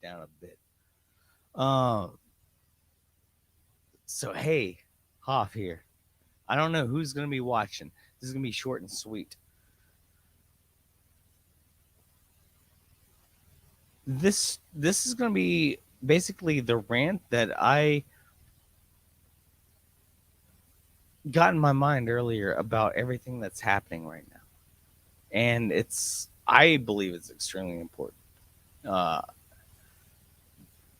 down a bit. Um, so hey, Hoff here. I don't know who's gonna be watching. This is gonna be short and sweet. This is gonna be basically the rant that I got in my mind earlier about everything that's happening right now, and it's I believe it's extremely important. Uh,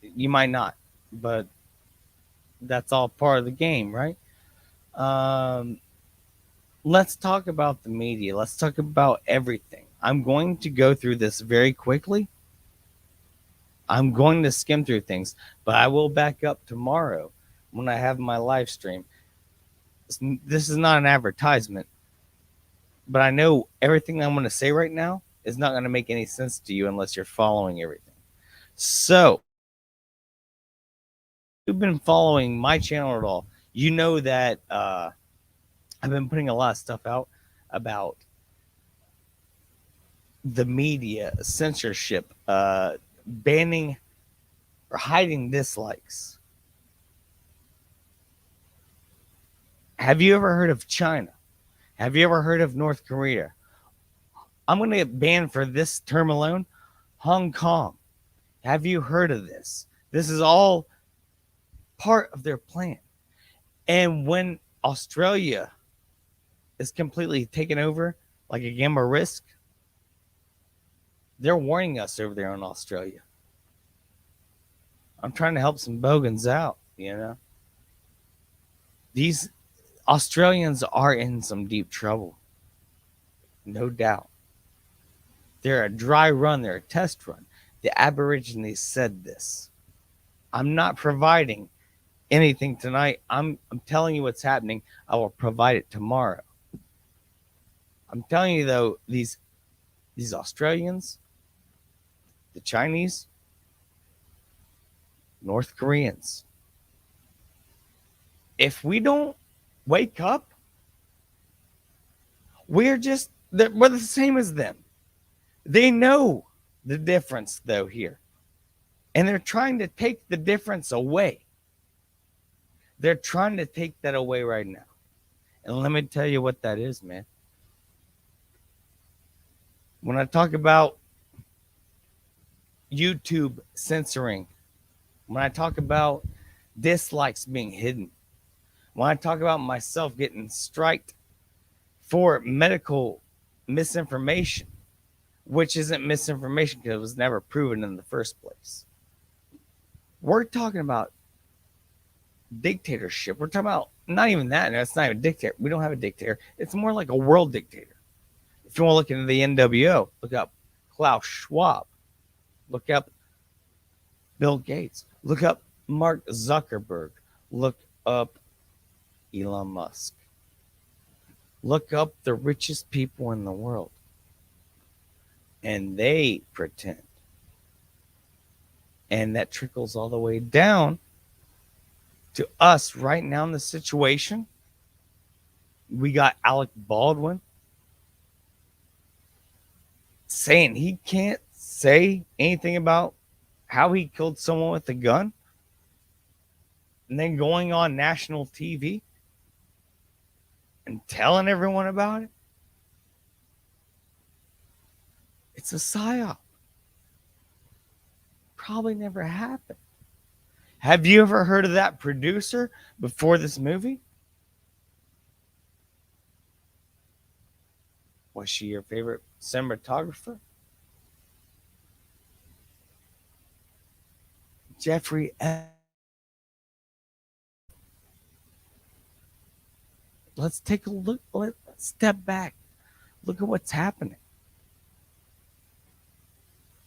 you might not, but that's all part of the game, right? Um, let's talk about the media. Let's talk about everything. I'm going to go through this very quickly. I'm going to skim through things, but I will back up tomorrow when I have my live stream. This is not an advertisement, but I know everything I'm going to say right now is not going to make any sense to you unless you're following everything. So, if you've been following my channel at all, you know that I've been putting a lot of stuff out about the media censorship, banning or hiding dislikes. Have you ever heard of China? Have you ever heard of North Korea? I'm going to get banned for this term alone. Hong Kong. Have you heard of this? This is all part of their plan. And when Australia is completely taken over, like a gamma risk, they're warning us over there in Australia. I'm trying to help some bogans out, you know. These Australians are in some deep trouble, no doubt. They're a dry run, they're a test run. The Aborigines said this. I'm not providing anything tonight. I'm telling you what's happening. I will provide it tomorrow. I'm telling you though, these Australians, the Chinese, North Koreans, if we don't wake up, we're the same as them. They know the difference though here. And they're trying to take the difference away. They're trying to take that away right now. And let me tell you what that is, man. When I talk about YouTube censoring, when I talk about dislikes being hidden, when I talk about myself getting striked for medical misinformation, which isn't misinformation because it was never proven in the first place. We're talking about dictatorship. We're talking about not even that. No, it's not even a dictator. We don't have a dictator. It's more like a world dictator. If you want to look into the NWO, look up Klaus Schwab. Look up Bill Gates. Look up Mark Zuckerberg. Look up Elon Musk. Look up the richest people in the world. And they pretend. And that trickles all the way down to us right now in the situation. We got Alec Baldwin saying he can't say anything about how he killed someone with a gun, and then going on national TV and telling everyone about it. It's a psyop. Probably never happened. Have you ever heard of that producer before this movie? Was she your favorite cinematographer? Jeffrey. Let's take a look. Let's step back. Look at what's happening.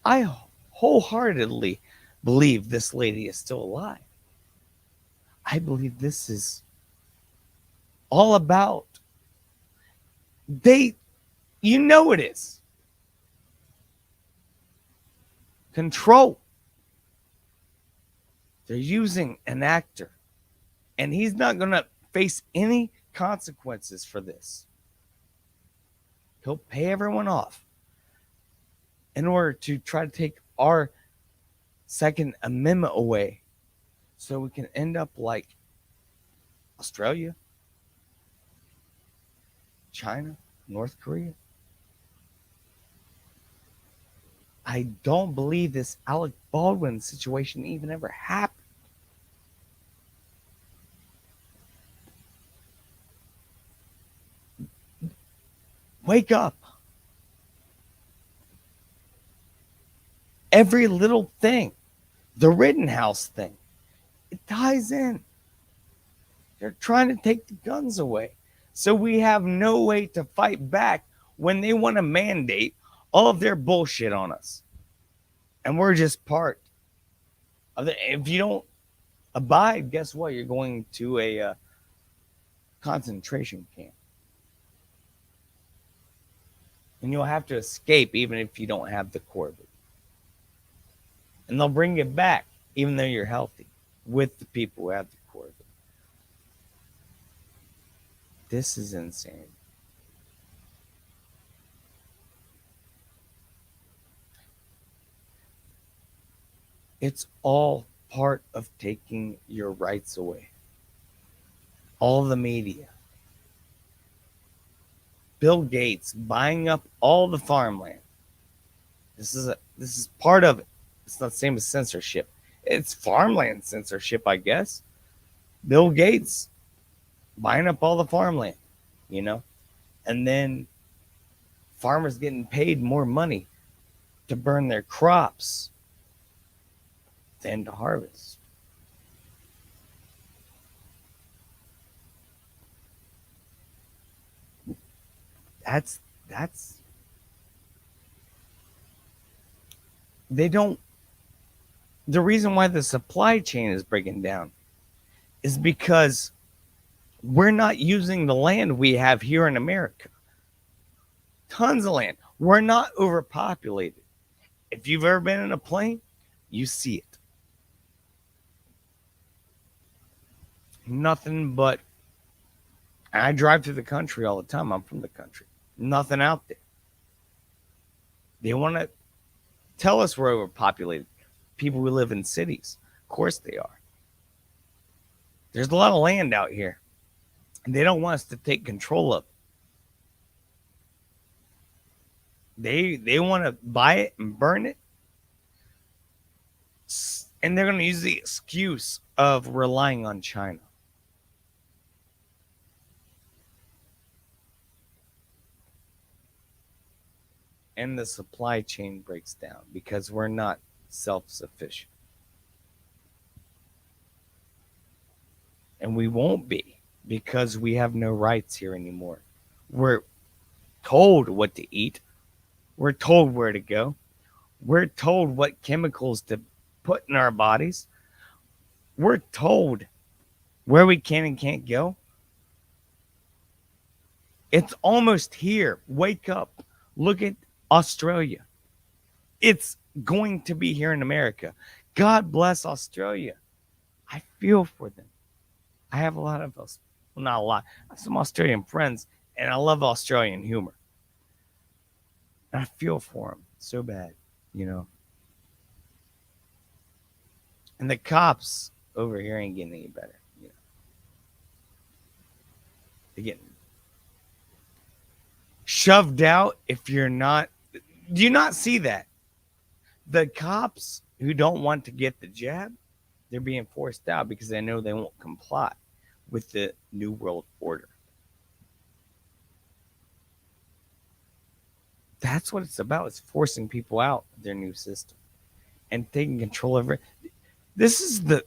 I wholeheartedly believe this lady is still alive. I believe this is all about they, you know, it is control. They're using an actor, and he's not going to face any consequences for this. He'll pay everyone off in order to try to take our Second Amendment away so we can end up like Australia, China, North Korea. I don't believe this Alec Baldwin situation even ever happened. Wake up. Every little thing, the Rittenhouse thing, it ties in. They're trying to take the guns away. So we have no way to fight back when they want to mandate all of their bullshit on us. And we're just part of it. If you don't abide, guess what? You're going to a concentration camp. And you'll have to escape even if you don't have the COVID. And they'll bring you back even though you're healthy with the people who have the COVID. This is insane. It's all part of taking your rights away. All the media. Bill Gates buying up all the farmland. This is part of it. It's not the same as censorship. It's farmland censorship, I guess. Bill Gates buying up all the farmland, you know, and then farmers getting paid more money to burn their crops than to harvest. That's they don't the reason why the supply chain is breaking down is because we're not using the land we have here in America. Tons of land. We're not overpopulated. If you've ever been in a plane, you see it. Nothing but, I drive through the country all the time. I'm from the country. Nothing out there. They want to tell us we're overpopulated. People who live in cities, of course they are. There's a lot of land out here, and they don't want us to take control of it. They want to buy it and burn it, and they're going to use the excuse of relying on China. And the supply chain breaks down because we're not self-sufficient. And we won't be because we have no rights here anymore. We're told what to eat. We're told where to go. We're told what chemicals to put in our bodies. We're told where we can and can't go. It's almost here. Wake up. Look at Australia. It's going to be here in America. God bless Australia. I feel for them. I have a lot of us, well, not a lot. I have some Australian friends, and I love Australian humor. And I feel for them so bad, you know. And the cops over here ain't getting any better, you know. They're getting shoved out if you're not. Do you not see that? The cops who don't want to get the jab, they're being forced out because they know they won't comply with the New World Order. That's what it's about. It's forcing people out of their new system and taking control over it. This is the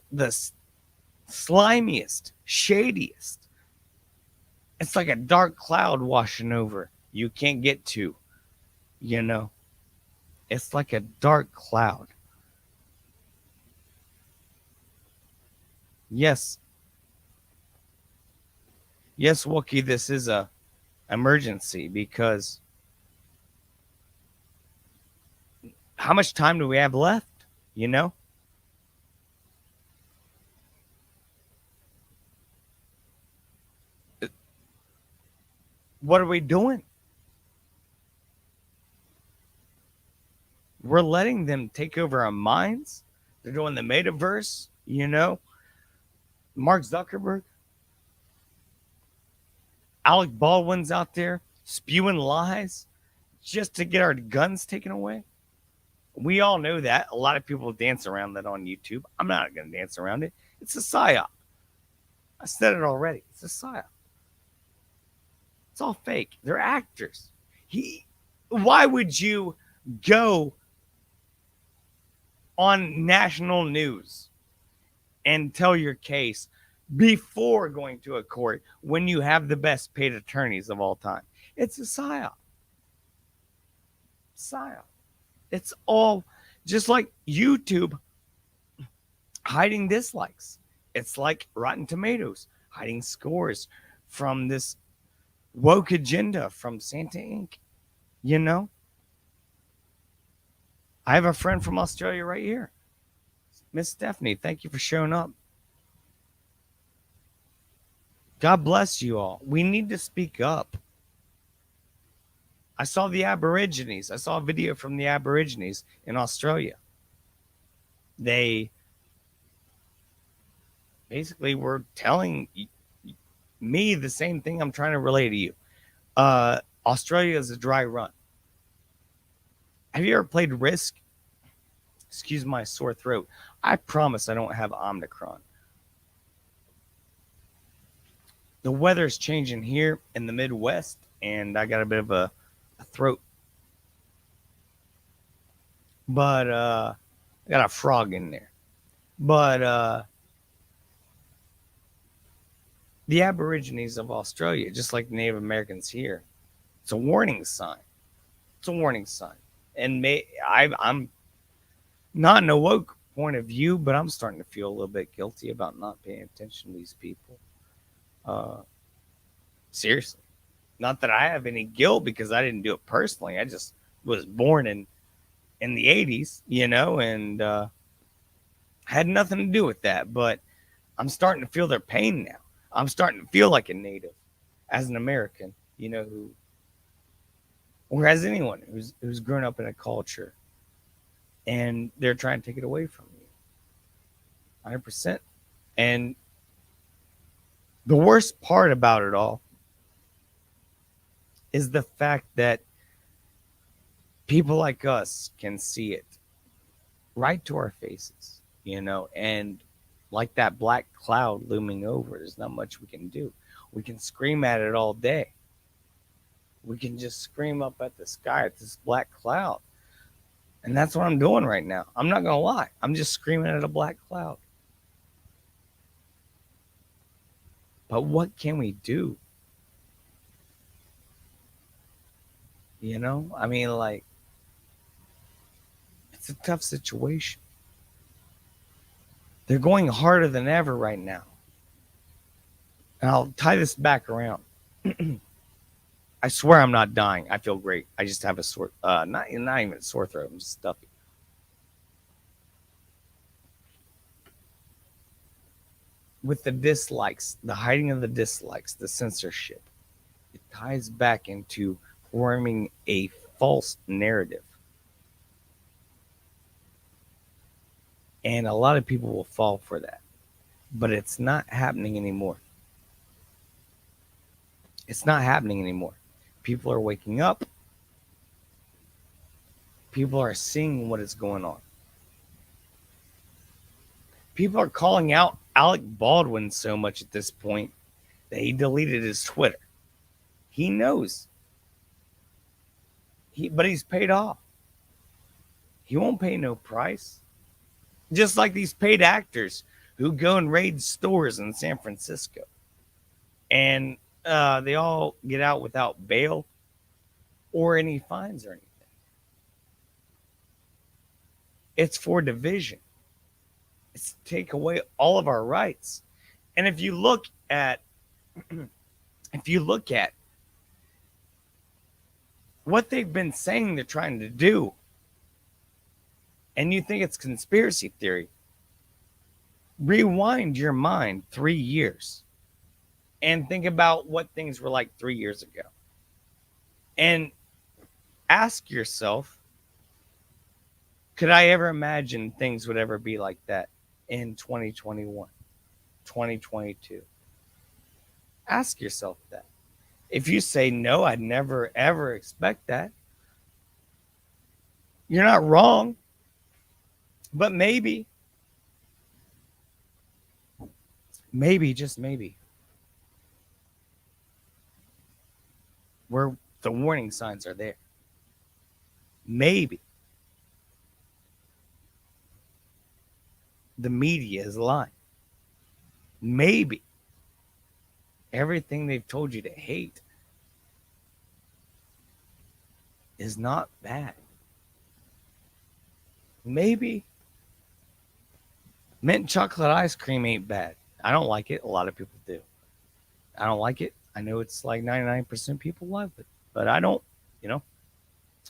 slimiest, shadiest. It's like a dark cloud washing over. You can't get to, you know. It's like a dark cloud. Yes. Yes, Wookie, this is a emergency because how much time do we have left? You know? What are we doing? We're letting them take over our minds. They're doing the metaverse, you know. Mark Zuckerberg, Alec Baldwin's out there spewing lies just to get our guns taken away. We all know that. A lot of people dance around that on YouTube. I'm not going to dance around it. It's a psyop. I said it already. It's a psyop. It's all fake. They're actors. Why would you go on national news and tell your case before going to a court when you have the best paid attorneys of all time? It's a psyop. Psyop. It's all just like YouTube hiding dislikes. It's like Rotten Tomatoes hiding scores from this woke agenda from Santa Inc. You know? I have a friend from Australia right here. Miss Stephanie, thank you for showing up. God bless you all. We need to speak up. I saw the Aborigines. I saw a video from the Aborigines in Australia. They basically were telling me the same thing I'm trying to relay to you. Australia is a dry run. Have you ever played Risk? Excuse my sore throat. I promise I don't have Omicron. The weather's changing here in the Midwest, and I got a bit of a throat. But I got a frog in there. But the Aborigines of Australia, just like the Native Americans here, it's a warning sign. It's a warning sign. And I'm not in a woke point of view, but I'm starting to feel a little bit guilty about not paying attention to these people. Seriously. Not that I have any guilt because I didn't do it personally. I just was born in the 80s, you know, and had nothing to do with that. But I'm starting to feel their pain now. I'm starting to feel like a native as an American, you know, or as anyone who's grown up in a culture and they're trying to take it away from you. 100%. And the worst part about it all is the fact that people like us can see it right to our faces, you know, and like that black cloud looming over, there's not much we can do. We can scream at it all day. We can just scream up at the sky at this black cloud. And that's what I'm doing right now. I'm not going to lie. I'm just screaming at a black cloud. But what can we do? You know? I mean, like, it's a tough situation. They're going harder than ever right now. And I'll tie this back around. I swear I'm not dying. I feel great. I just have a sore, not even a sore throat. I'm just stuffy. With the dislikes, the hiding of the dislikes, the censorship, it ties back into forming a false narrative. And a lot of people will fall for that. But it's not happening anymore. It's not happening anymore. People are waking up. People are seeing what is going on. People are calling out Alec Baldwin so much at this point that he deleted his Twitter. He knows. But he's paid off. He won't pay no price. Just like these paid actors who go and raid stores in San Francisco. And they all get out without bail or any fines or anything. It's for division. It's to take away all of our rights. And if you look at what they've been saying they're trying to do, and you think it's conspiracy theory, rewind your mind 3 years and think about what things were like 3 years ago. And ask yourself, Could I ever imagine things would ever be like that in 2021, 2022? Ask yourself that. If you say no, I'd never ever expect that, you're not wrong. But maybe, just maybe, where the warning signs are there. Maybe the media is lying. Maybe everything they've told you to hate is not bad. Maybe mint chocolate ice cream ain't bad. I don't like it. A lot of people do. I don't like it. I know it's like 99% people love it, but I don't, you know?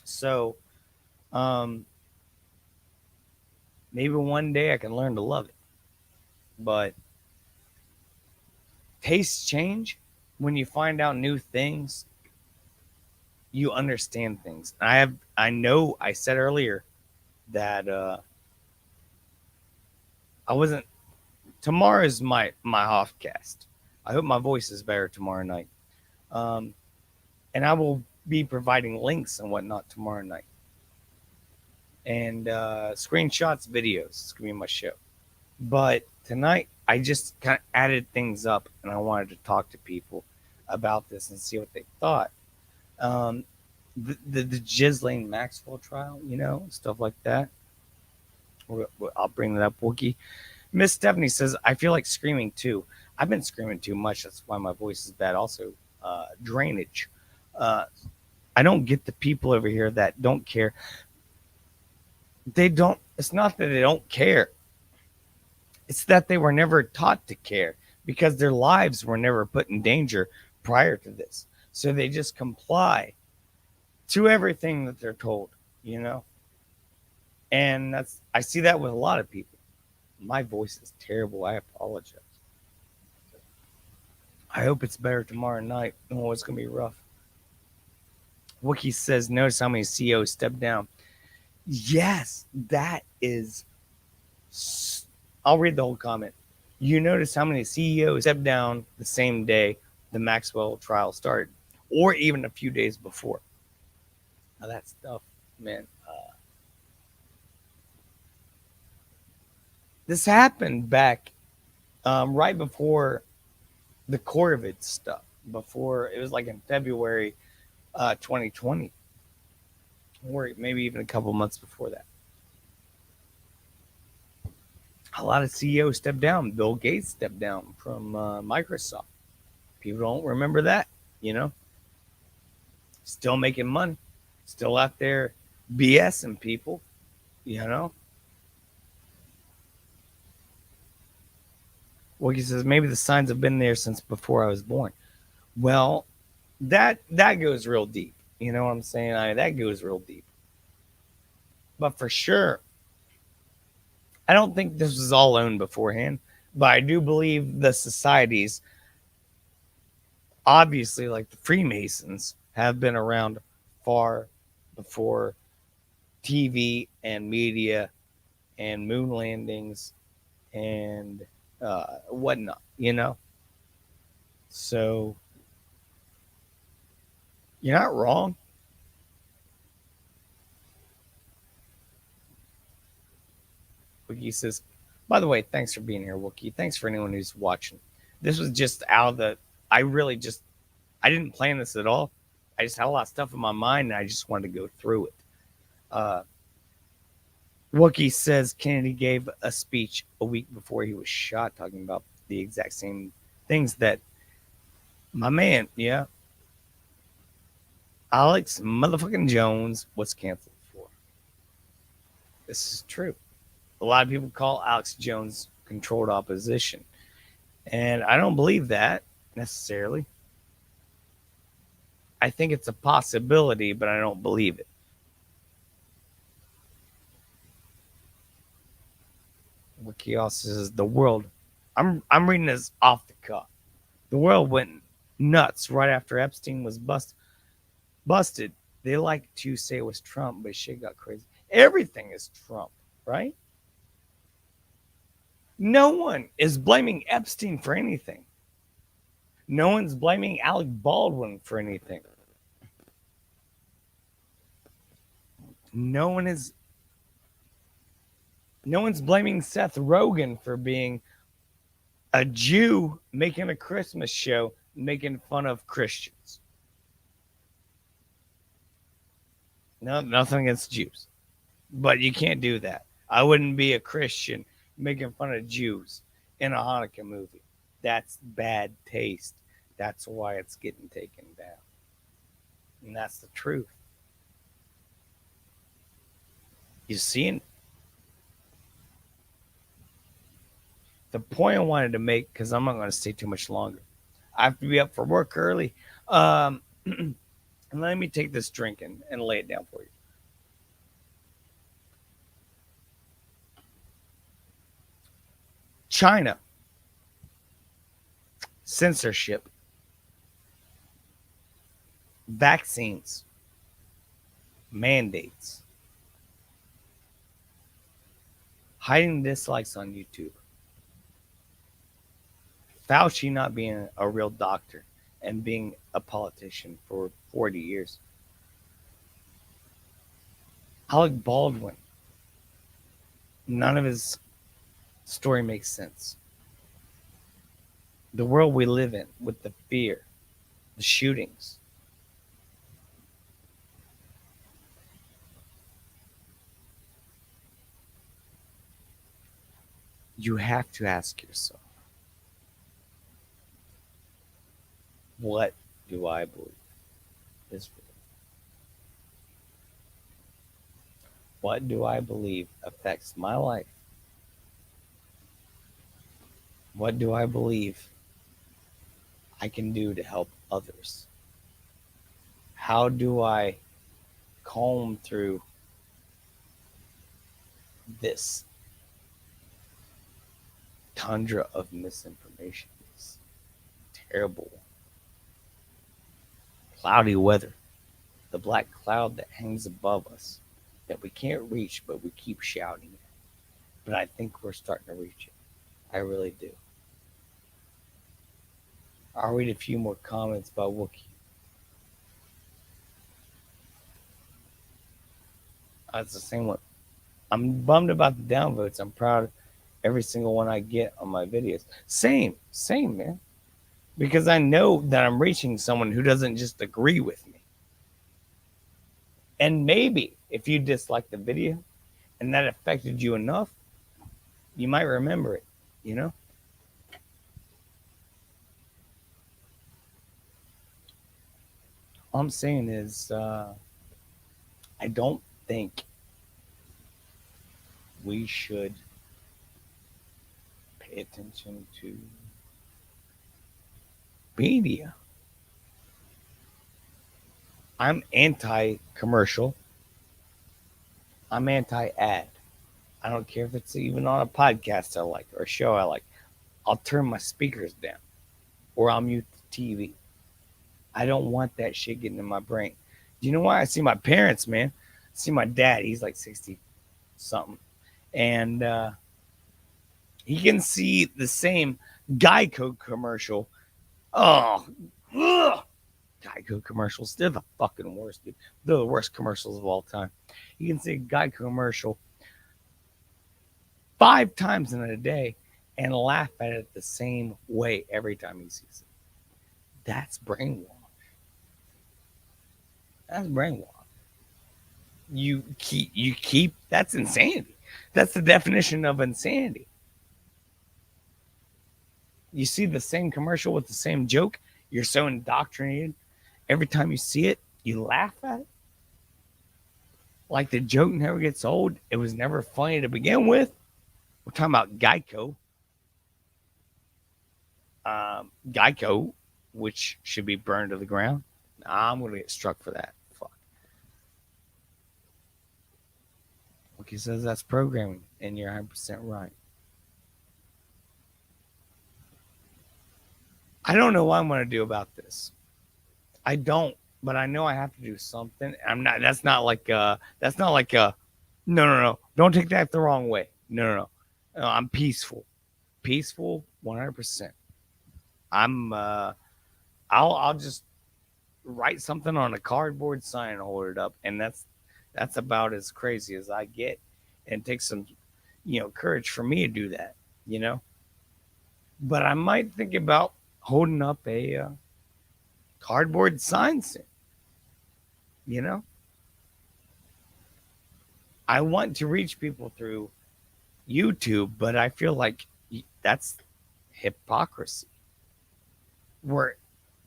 So, um, maybe one day I can learn to love it. But tastes change when you find out new things, you understand things. I know I said earlier that I wasn't tomorrow is my Hoffcast. I hope my voice is better tomorrow night. Um, and I will be providing links and whatnot tomorrow night. And screenshots, videos. It's gonna be my show. But tonight, I just kind of added things up, and I wanted to talk to people about this and see what they thought. Um, the Ghislaine Maxwell trial, stuff like that. I'll bring that up, Wookie. Miss Stephanie says, I feel like screaming too. I've been screaming too much. That's why my voice is bad. Also, drainage. Uh, I don't get the people over here that don't care. They don't, it's not that they don't care, it's that they were never taught to care because their lives were never put in danger prior to this. So they just comply to everything that they're told, you know? And I see that with a lot of people. My voice is terrible. I apologize. I hope it's better tomorrow night. Oh, it's going to be rough. Wookie says, notice how many CEOs stepped down. Yes, that is. I'll read the whole comment. You notice how many CEOs stepped down the same day the Maxwell trial started, or even a few days before. Now that stuff, man. This happened back right before the Corvid stuff. Before it was like in February 2020, or maybe even a couple months before that. A lot of CEOs stepped down. Bill Gates stepped down from Microsoft. People don't remember that, Still making money, still out there BSing people, you know. Wookie says maybe the signs have been there since before I was born. Well, that goes real deep. You know what I'm saying? That goes real deep. But for sure, I don't think this was all owned beforehand. But I do believe the societies, obviously, like the Freemasons, have been around far before TV and media and moon landings and whatnot, So you're not wrong. Wookie says, by the way, thanks for being here, Wookie. Thanks for anyone who's watching. This was just out of I didn't plan this at all. I just had a lot of stuff in my mind and I just wanted to go through it. Wookie says Kennedy gave a speech a week before he was shot talking about the exact same things that my man, Alex motherfucking Jones was canceled for. This is true. A lot of people call Alex Jones controlled opposition. And I don't believe that necessarily. I think it's a possibility, but I don't believe it. Wiki also says the world. I'm reading this off the cuff. The world went nuts right after Epstein was busted. They like to say it was Trump, but shit got crazy. Everything is Trump, right? No one is blaming Epstein for anything. No one's blaming Alec Baldwin for anything. No one is no one's blaming Seth Rogen for being a Jew making a Christmas show making fun of Christians. No, nothing against Jews. But you can't do that. I wouldn't be a Christian making fun of Jews in a Hanukkah movie. That's bad taste. That's why it's getting taken down. And that's the truth. You see, the point I wanted to make, because I'm not going to stay too much longer. I have to be up for work early. And let me take this drink and lay it down for you. China, censorship, vaccines, mandates, hiding dislikes on YouTube, Fauci not being a real doctor and being a politician for 40 years, Alec Baldwin, none of his story makes sense. The world we live in with the fear, the shootings. You have to ask yourself, what do I believe is real? What do I believe affects my life? What do I believe I can do to help others? How do I comb through this tundra of misinformation? This terrible, cloudy weather, the black cloud that hangs above us that we can't reach, but we keep shouting at. But I think we're starting to reach it. I really do. I'll read a few more comments by Wookie. That's the same one. I'm bummed about the downvotes. I'm proud of every single one I get on my videos. Same, man. Because I know that I'm reaching someone who doesn't just agree with me. And maybe if you dislike the video and that affected you enough, you might remember it, you know? All I'm saying is, I don't think we should pay attention to media. I'm anti commercial. I'm anti ad. I don't care if it's even on a podcast I like or a show I like. I'll turn my speakers down or I'll mute the TV. I don't want that shit getting in my brain. Do you know why? I see my parents, man. I see my dad. He's like 60 something. And he can see the same Geico commercial. Oh, ugh. Geico commercials. They're the fucking worst, dude. They're the worst commercials of all time. You can see a Geico commercial 5 times in a day and laugh at it the same way every time he sees it. That's brainwash. That's brainwash. You keep that's insanity. That's the definition of insanity. You see the same commercial with the same joke, you're so indoctrinated. Every time you see it, you laugh at it. Like the joke never gets old. It was never funny to begin with. We're talking about Geico. Geico, which should be burned to the ground. Nah, I'm going to get struck for that. Fuck. Look, he says that's programming, and you're 100% right. I don't know what I'm going to do about this. I don't, but I know I have to do something. I'm not. That's not like a No, no, no. Don't take that the wrong way. No, no, no. No, I'm peaceful. Peaceful 100%. I'm I'll just write something on a cardboard sign and hold it up, and that's about as crazy as I get. And it takes some, courage for me to do that, you know. But I might think about holding up a cardboard sign soon. You know, I want to reach people through YouTube, but I feel like that's hypocrisy. We're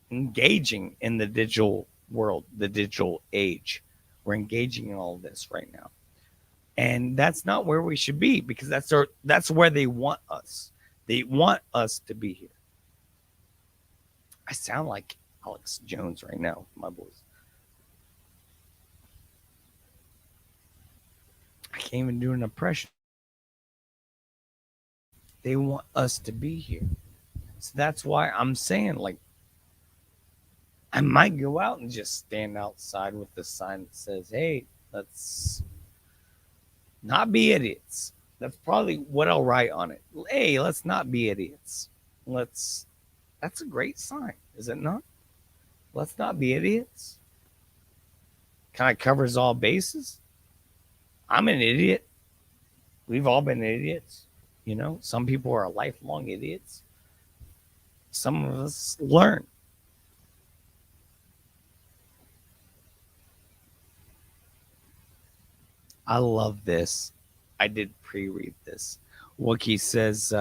engaging in the digital world, the digital age. We're engaging in all of this right now. And that's not where we should be because that's where they want us. They want us to be here. I sound like Alex Jones right now, my boys. I can't even do an impression. They want us to be here. So that's why I'm saying, like, I might go out and just stand outside with the sign that says, hey, let's not be idiots. That's probably what I'll write on it. Hey, let's not be idiots. Let's, that's a great sign, is it not? Let's not be idiots. Kind of covers all bases. I'm an idiot. We've all been idiots. Some people are lifelong idiots. Some of us learn. I love this. I did pre read this. Wookie says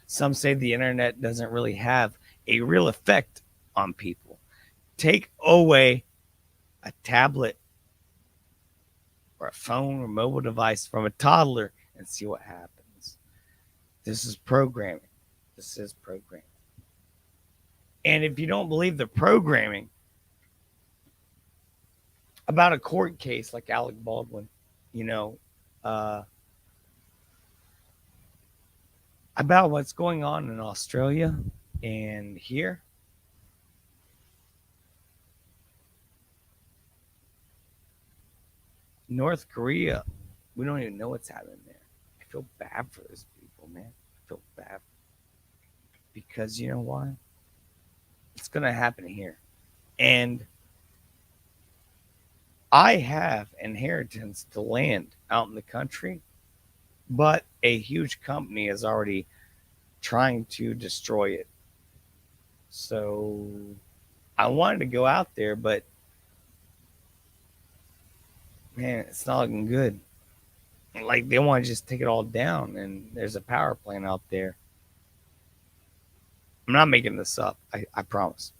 some say the internet doesn't really have a real effect on people. Take away a tablet or a phone or mobile device from a toddler and see what happens. This is programming. This is programming. And if you don't believe the programming about a court case like Alec Baldwin, you know, uh, about what's going on in Australia and here, North Korea, we don't even know what's happening there. I feel bad for those people, man. I feel bad because you know why? It's going to happen here. And I have inheritance to land out in the country, but a huge company is already trying to destroy it. So I wanted to go out there, but man, it's not looking good. Like they want to just take it all down, and there's a power plant out there. I'm not making this up. I promise.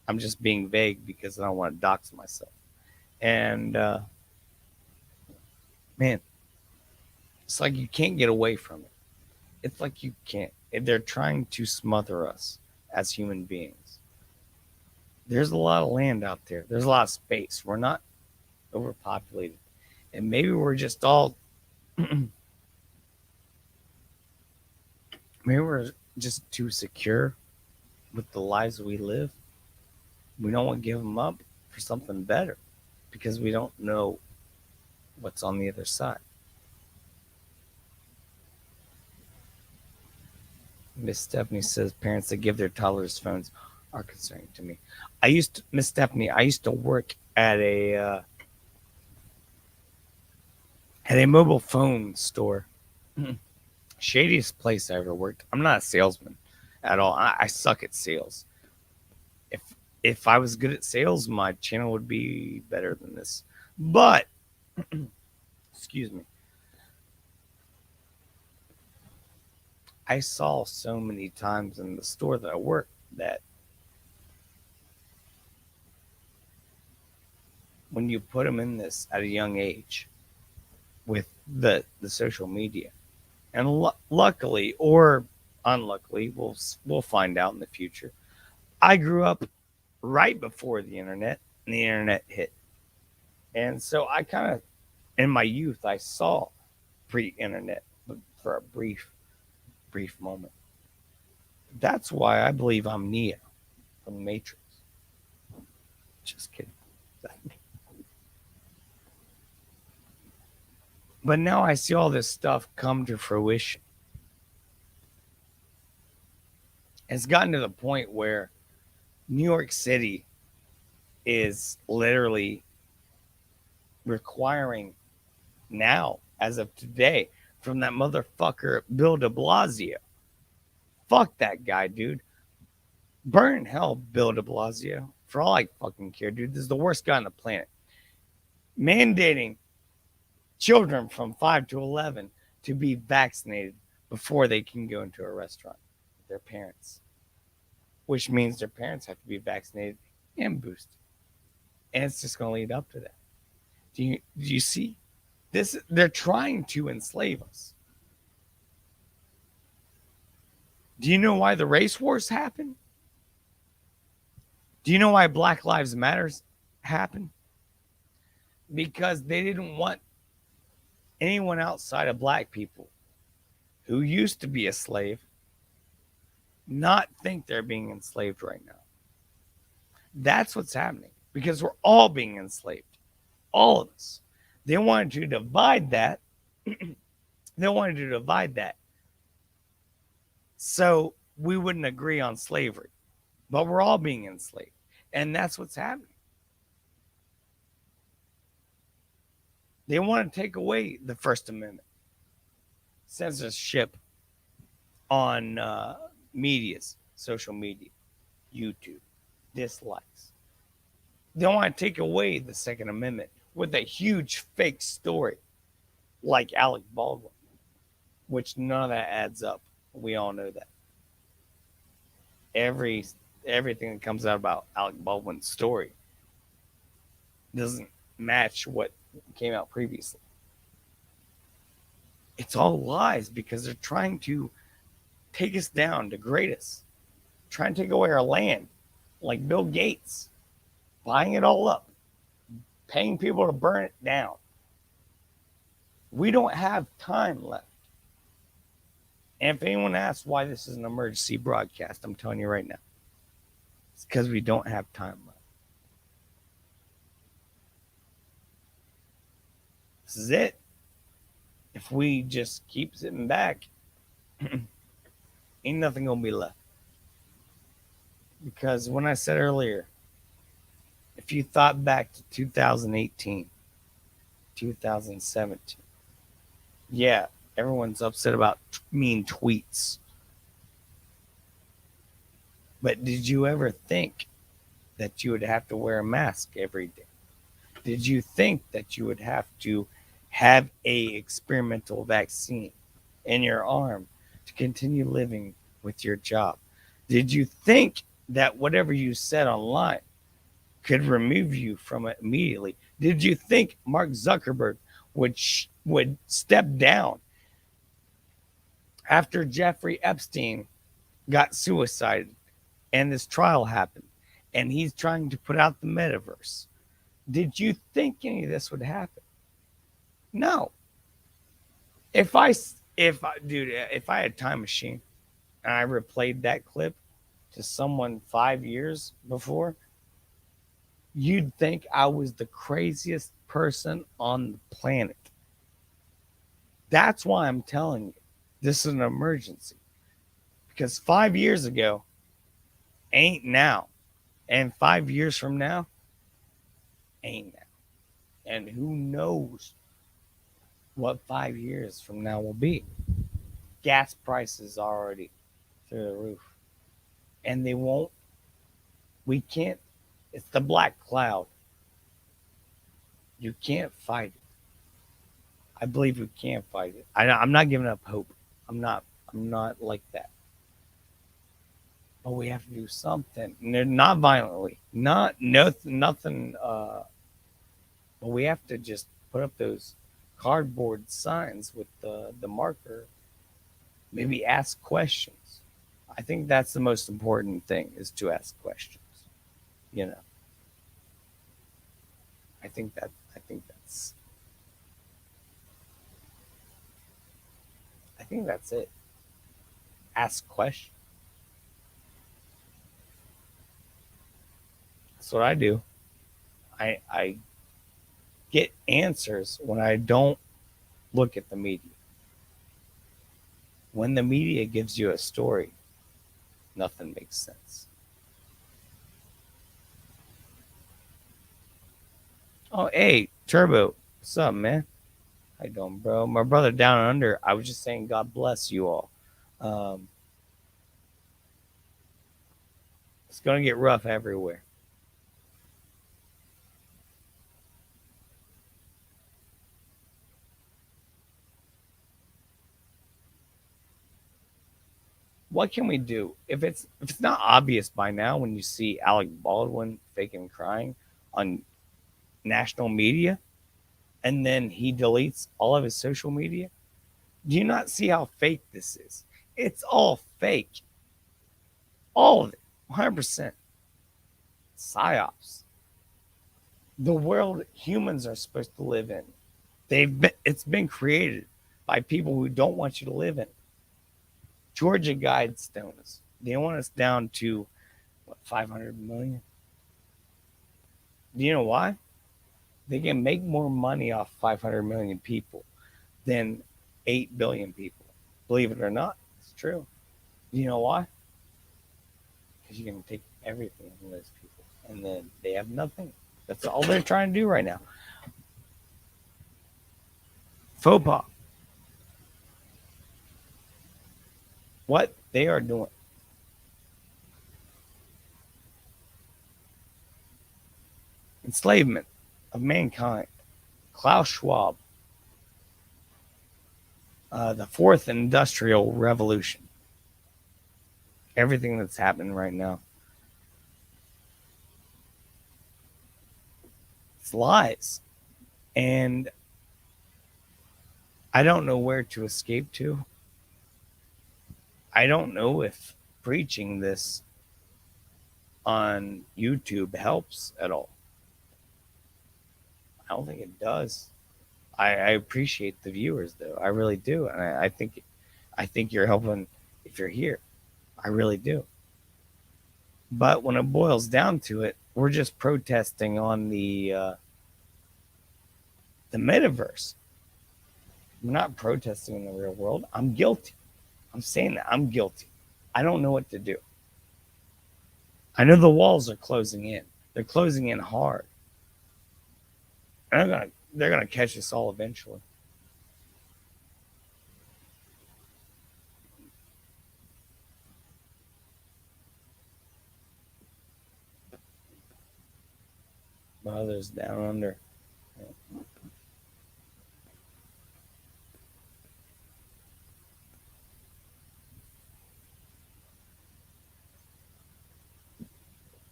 I'm just being vague because I don't want to dox myself. And man, it's like you can't get away from it. It's like you can't. They're trying to smother us as human beings. There's a lot of land out there. There's a lot of space. We're not overpopulated, and maybe we're just all maybe we're just too secure with the lives we live. We don't want to give them up for something better because we don't know what's on the other side. Miss Stephanie says parents that give their toddlers phones are concerning to me. Miss Stephanie, I used to work at a mobile phone store. Shadiest place I ever worked. I'm not a salesman at all. I suck at sales. If if I was good at sales, my channel would be better than this. But excuse me, I saw so many times in the store that I worked that when you put them in this at a young age with the social media, and luckily or unluckily, we'll find out in the future. I grew up right before the internet, and the internet hit, and so I kind of in my youth I saw pre-internet for a brief moment. That's why I believe I'm Neo from the Matrix. Just kidding. But now I see all this stuff come to fruition. It's gotten to the point where New York City is literally requiring now, as of today, from that motherfucker Bill de Blasio. Fuck that guy, dude. Burn in hell, Bill de Blasio. For all I fucking care, dude. This is the worst guy on the planet. Mandating children from 5 to 11 to be vaccinated before they can go into a restaurant with their parents, which means their parents have to be vaccinated and boosted. And it's just going to lead up to that. Do you see? This, they're trying to enslave us. Do you know why the race wars happen? Do you know why Black Lives Matters happen? Because they didn't want anyone outside of black people who used to be a slave not think they're being enslaved right now. That's what's happening because we're all being enslaved. All of us. They wanted to divide that. They wanted to divide that so we wouldn't agree on slavery. But we're all being enslaved. And that's what's happening. They want to take away the First Amendment, censorship on medias, social media, YouTube, dislikes. They want to take away the Second Amendment with a huge fake story like Alec Baldwin, which none of that adds up. We all know that. Everything that comes out about Alec Baldwin's story doesn't match what came out previously. It's all lies because they're trying to take us down, degrade us, trying to take away our land, like Bill Gates, buying it all up, paying people to burn it down. We don't have time left. And if anyone asks why this is an emergency broadcast, I'm telling you right now, it's because we don't have time left. This is it. If we just keep sitting back, ain't nothing gonna be left. Because when I said earlier, if you thought back to 2018, 2017, yeah, everyone's upset about mean tweets. But did you ever think that you would have to wear a mask every day? Did you think that you would have to have a experimental vaccine in your arm to continue living with your job? Did you think that whatever you said online could remove you from it immediately? Did you think Mark Zuckerberg would step down after Jeffrey Epstein got suicided and this trial happened and he's trying to put out the metaverse? Did you think any of this would happen? No. If I had a time machine and I replayed that clip to someone 5 years before, you'd think I was the craziest person on the planet. That's why I'm telling you, this is an emergency. Because 5 years ago ain't now. And 5 years from now ain't now. And who knows what 5 years from now will be. Gas prices already through the roof. And we can't, it's the black cloud. You can't fight it. I believe we can't fight it. I'm not giving up hope. I'm not like that. But we have to do something. Not violently. Nothing. But we have to just put up those cardboard signs with the marker. Maybe ask questions. I think that's the most important thing is to ask questions. You know. I think that's it. Ask questions. That's what I do. I get answers when I don't Look at the media. When the media gives you a story, nothing makes sense. Oh, hey, Turbo, what's up, man? How you doing, bro? My brother down under. I was just saying, God bless you all. Um, it's gonna get rough everywhere. What can we do if it's not obvious by now when you see Alec Baldwin faking crying on national media and then he deletes all of his social media? Do you not see how fake this is? It's all fake. All of it. 100% psyops. The world humans are supposed to live in. It's been created by people who don't want you to live in. Georgia Guidestones. They want us down to what, 500 million? Do you know why? They can make more money off 500 million people than 8 billion people. Believe it or not, it's true. Do you know why? Because you can take everything from those people and then they have nothing. That's all they're trying to do right now. Faux pas. What they are doing. Enslavement of mankind. Klaus Schwab. The fourth industrial revolution. Everything that's happening right now. It's lies. And I don't know where to escape to. I don't know if preaching this on YouTube helps at all. I don't think it does. I appreciate the viewers though. I really do. And I think you're helping if you're here. I really do. But when it boils down to it, we're just protesting on the metaverse. We're not protesting in the real world. I'm guilty. I'm saying that I'm guilty. I don't know what to do. I know the walls are closing in. They're closing in hard. And they're gonna catch us all eventually. Brothers down under.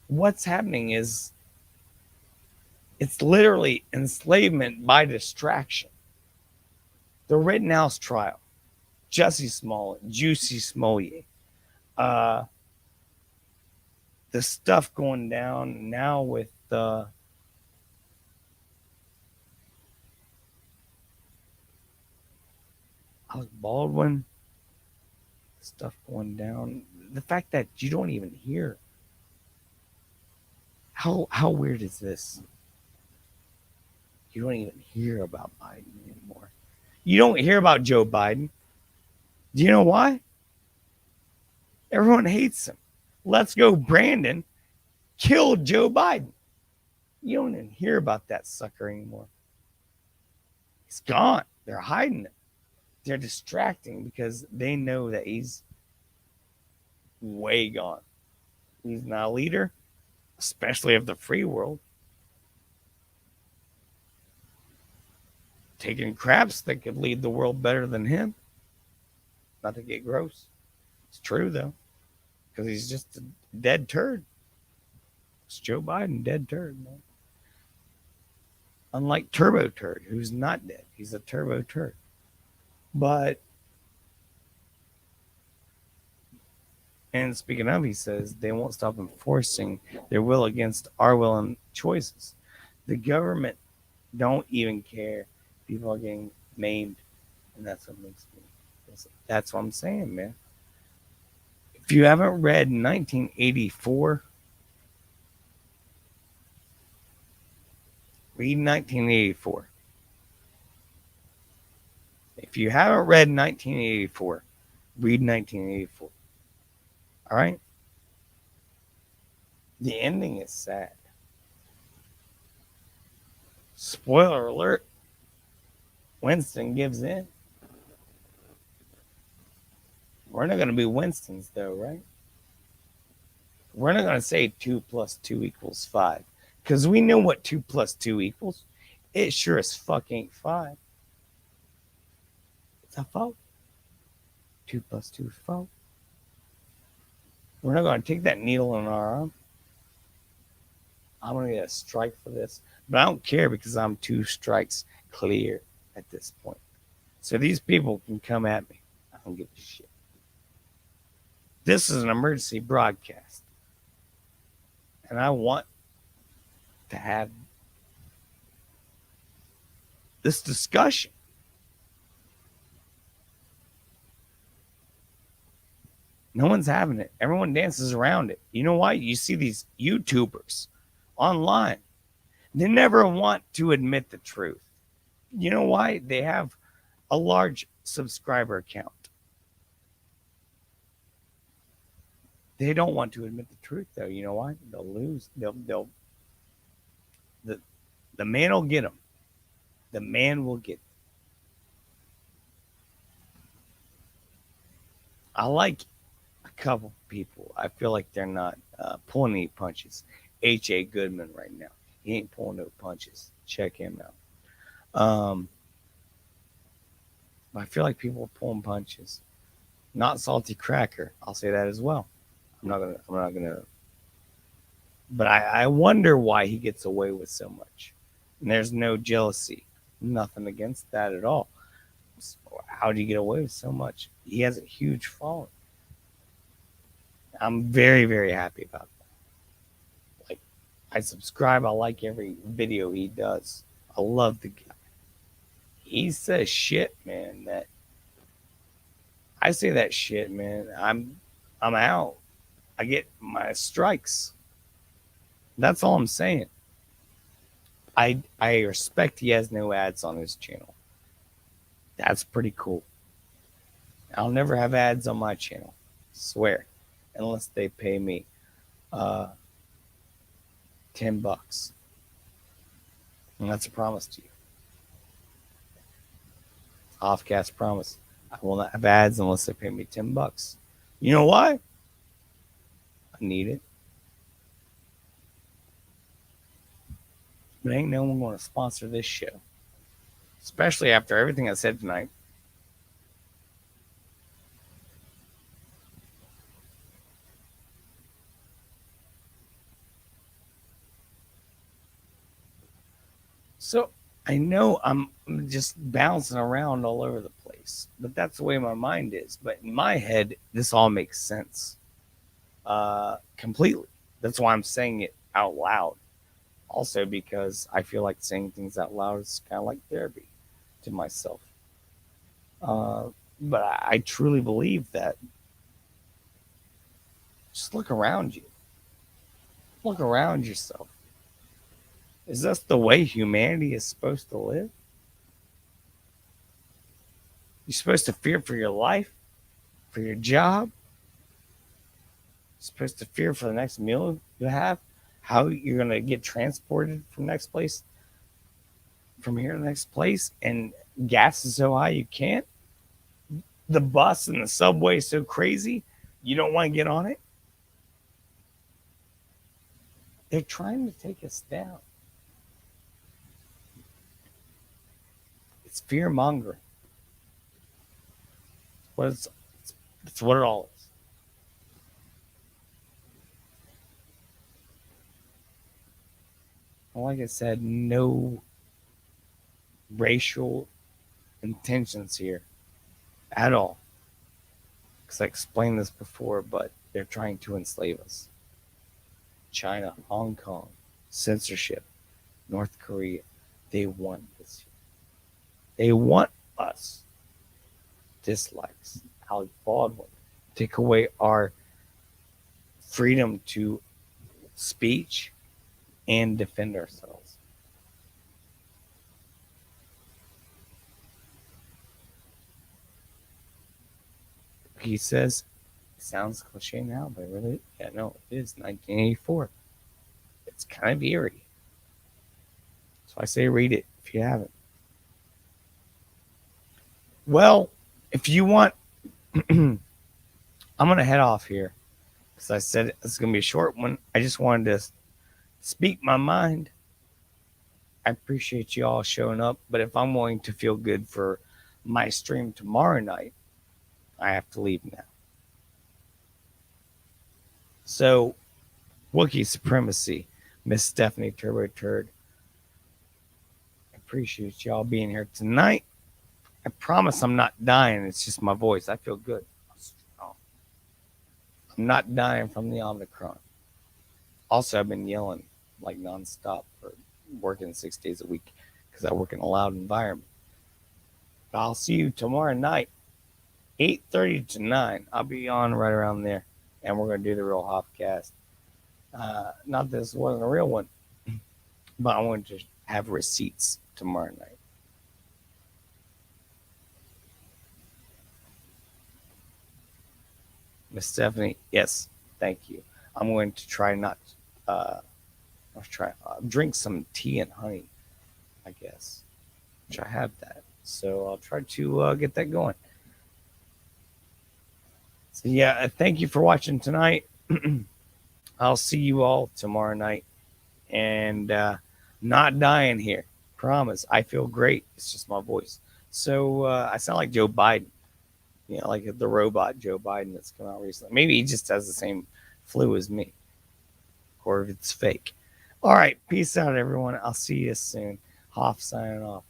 What's happening is it's literally enslavement by distraction. The Rittenhouse trial, Jesse Smollett, Juicy Smollett, uh, the stuff going down now with Alec Baldwin, stuff going down. The fact that you don't even hear. How weird is this? You don't even hear about Biden anymore. You don't hear about Joe Biden. Do you know why? Everyone hates him. Let's go, Brandon. Killed Joe Biden. You don't even hear about that sucker anymore. He's gone. They're hiding him. They're distracting because they know that he's way gone. He's not a leader, especially of the free world. Taking craps that could lead the world better than him. Not to get gross. It's true though, because he's just a dead turd. It's Joe Biden, dead turd, man. Unlike Turbo Turd, who's not dead. He's a turbo turd. But, and speaking of, he says they won't stop enforcing their will against our will and choices. The government don't even care. People are getting maimed, and that's what makes me. That's what I'm saying, man. If you haven't read 1984, read 1984. If you haven't read 1984, read 1984. All right? The ending is sad. Spoiler alert, Winston gives in. We're not going to be Winstons, though, right? We're not going to say 2 plus 2 equals 5. Because we know what 2 plus 2 equals. It sure as fuck ain't 5. It's a 4. 2 plus 2 is 4. We're not going to take that needle in our arm. I'm going to get a strike for this. But I don't care because I'm 2 strikes clear at this point. So these people can come at me. I don't give a shit. This is an emergency broadcast. And I want to have this discussion. No one's having it. Everyone dances around it. You know why? You see these YouTubers online. They never want to admit the truth. You know why? They have a large subscriber count. They don't want to admit the truth, though. You know why? They'll lose. The man will get them. The man will get them. I like a couple people. I feel like they're not pulling any punches. H.A. Goodman right now. He ain't pulling no punches. Check him out. I feel like people are pulling punches. Not Salty Cracker. I'll say that as well. I'm not gonna. But I wonder why he gets away with so much. And there's no jealousy. Nothing against that at all. How do you get away with so much? He has a huge following. I'm very, very happy about that. Like, I subscribe. I like every video he does. I love the guy. He says shit, man. That I say that shit, man. I'm out. I get my strikes. That's all I'm saying. I respect he has no ads on his channel. That's pretty cool. I'll never have ads on my channel. Swear. Unless they pay me $10. And that's a promise to you. Hoffcast promise. I will not have ads unless they pay me $10. You know why? I need it. But ain't no one going to sponsor this show. Especially after everything I said tonight. So I know I'm just bouncing around all over the place, but that's the way my mind is. But in my head, this all makes sense completely. That's why I'm saying it out loud. Also, because I feel like saying things out loud is kind of like therapy to myself. But I truly believe that. Just look around you. Look around yourself. Is this the way humanity is supposed to live? You're supposed to fear for your life, for your job. You're supposed to fear for the next meal you have, how you're going to get transported from next place, from here to the next place, and gas is so high you can't. The bus and the subway is so crazy you don't want to get on it. They're trying to take us down. It's fear mongering. It's what it all is. Like I said, no racial intentions here at all. Because I explained this before, but they're trying to enslave us. China, Hong Kong, censorship, North Korea, they want this. They want us. Dislikes. Alec Baldwin. Take away our freedom to speech and defend ourselves. He says, it sounds cliche now, but really, yeah, no, it is 1984. It's kind of eerie. So I say read it if you haven't. Well, if you want, I'm going to head off here because I said it's going to be a short one. I just wanted to speak my mind. I appreciate you all showing up, but if I'm going to feel good for my stream tomorrow night, I have to leave now. So, Wookiee Supremacy, Miss Stephanie Turbo Turd, I appreciate y'all being here tonight. I promise I'm not dying. It's just my voice. I feel good. I'm not dying from the Omicron. Also, I've been yelling like nonstop for working 6 days a week because I work in a loud environment. But I'll see you tomorrow night, 8:30 to 9. I'll be on right around there, and we're going to do the real Hoffcast. Not that this wasn't a real one, but I wanted to have receipts tomorrow night. Miss Stephanie, yes, thank you. I'm going to try not. I'll try drink some tea and honey, I guess, which I have that. So I'll try to get that going. So yeah, thank you for watching tonight. I'll see you all tomorrow night, and not dying here. Promise. I feel great. It's just my voice. So I sound like Joe Biden, like the robot Joe Biden that's come out recently. Maybe he just has the same flu as me, or if it's fake. All right, peace out, everyone. I'll see you soon. Hoff signing off.